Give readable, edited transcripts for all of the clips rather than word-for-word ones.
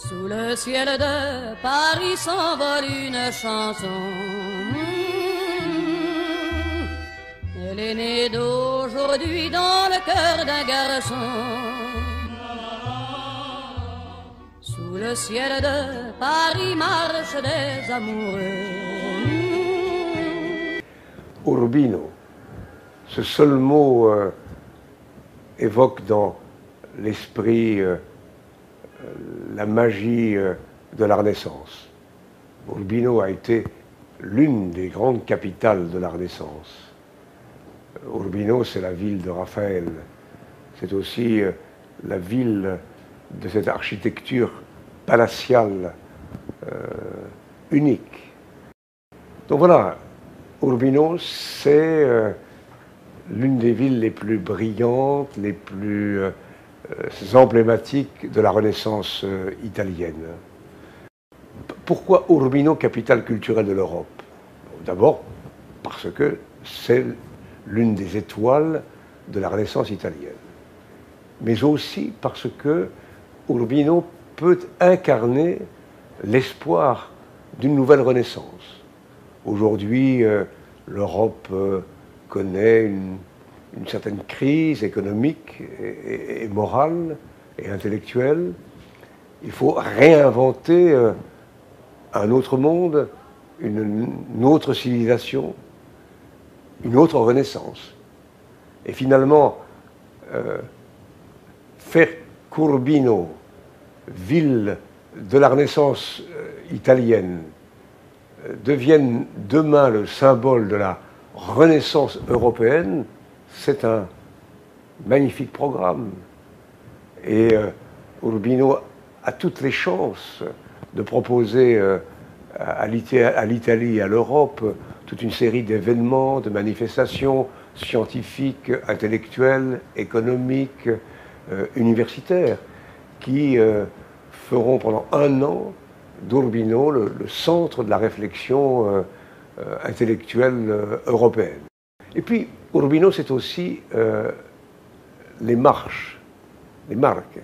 Sous le ciel de Paris s'envole une chanson. Elle est née d'aujourd'hui dans le cœur d'un garçon. Sous le ciel de Paris marchent des amoureux. Urbino, ce seul mot évoque dans l'esprit la magie de la Renaissance. Urbino a été l'une des grandes capitales de la Renaissance. Urbino, c'est la ville de Raphaël. C'est aussi la ville de cette architecture palatiale unique. Donc voilà, Urbino, c'est l'une des villes les plus brillantes, les plus emblématiques de la Renaissance italienne. Pourquoi Urbino, capitale culturelle de l'Europe? D'abord parce que c'est l'une des étoiles de la Renaissance italienne. Mais aussi parce que Urbino peut incarner l'espoir d'une nouvelle Renaissance. Aujourd'hui, l'Europe connaît une certaine crise économique et morale et intellectuelle. Il faut réinventer un autre monde, une autre civilisation, une autre renaissance. Et finalement, faire qu'Urbino, ville de la Renaissance italienne, devienne demain le symbole de la Renaissance européenne, c'est un magnifique programme. Et Urbino a toutes les chances de proposer à l'Italie et à l'Europe toute une série d'événements, de manifestations scientifiques, intellectuelles, économiques, universitaires, qui feront pendant un an d'Urbino le centre de la réflexion intellectuelle européenne. Et puis, Urbino, c'est aussi les marches, les marques.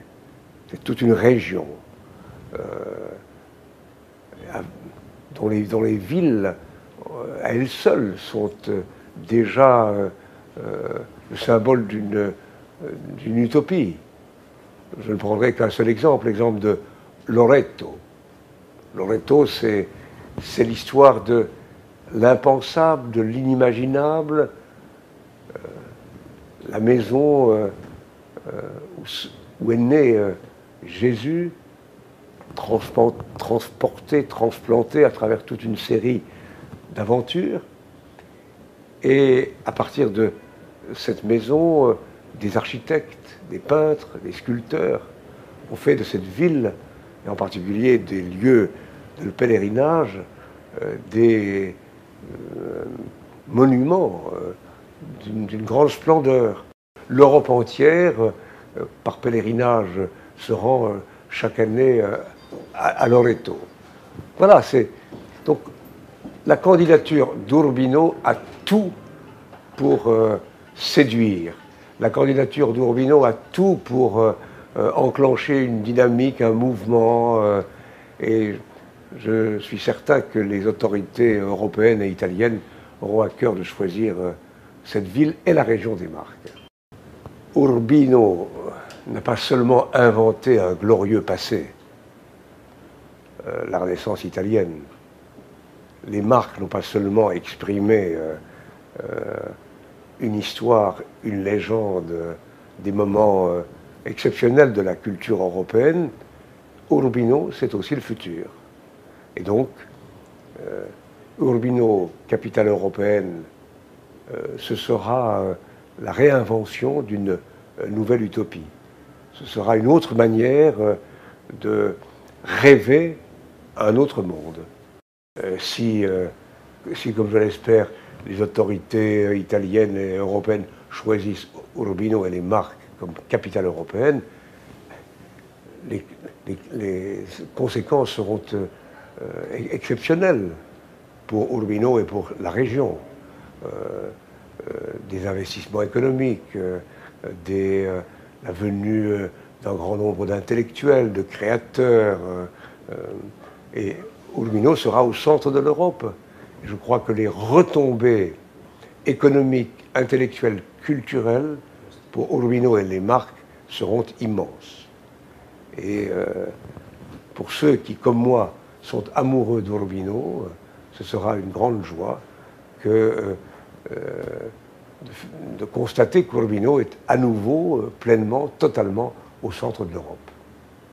C'est toute une région dont les villes, à elles seules, sont déjà le symbole d'une utopie. Je ne prendrai qu'un seul exemple, l'exemple de Loreto. Loreto, c'est l'histoire de l'impensable, de l'inimaginable, la maison où est né Jésus, transporté, transplanté à travers toute une série d'aventures. Et à partir de cette maison, des architectes, des peintres, des sculpteurs ont fait de cette ville, et en particulier des lieux de pèlerinage, des monuments d'une grande splendeur. L'Europe entière, par pèlerinage, se rend chaque année à Loreto. Voilà, c'est donc la candidature d'Urbino a tout pour séduire. La candidature d'Urbino a tout pour enclencher une dynamique, un mouvement. Et je suis certain que les autorités européennes et italiennes auront à cœur de choisir cette ville et la région des Marques. Urbino n'a pas seulement inventé un glorieux passé, la Renaissance italienne. Les Marques n'ont pas seulement exprimé une histoire, une légende, des moments exceptionnels de la culture européenne. Urbino, c'est aussi le futur. Et donc, Urbino, capitale européenne, ce sera la réinvention d'une nouvelle utopie. Ce sera une autre manière de rêver un autre monde. Si, comme je l'espère, les autorités italiennes et européennes choisissent Urbino et les Marques comme capitale européenne, les conséquences seront exceptionnelles pour Urbino et pour la région. Des investissements économiques, la venue d'un grand nombre d'intellectuels, de créateurs. Et Urbino sera au centre de l'Europe. Je crois que les retombées économiques, intellectuelles, culturelles pour Urbino et les marques seront immenses. Et pour ceux qui, comme moi, sont amoureux d'Urbino, ce sera une grande joie de constater qu'Urbino est à nouveau, pleinement, totalement au centre de l'Europe.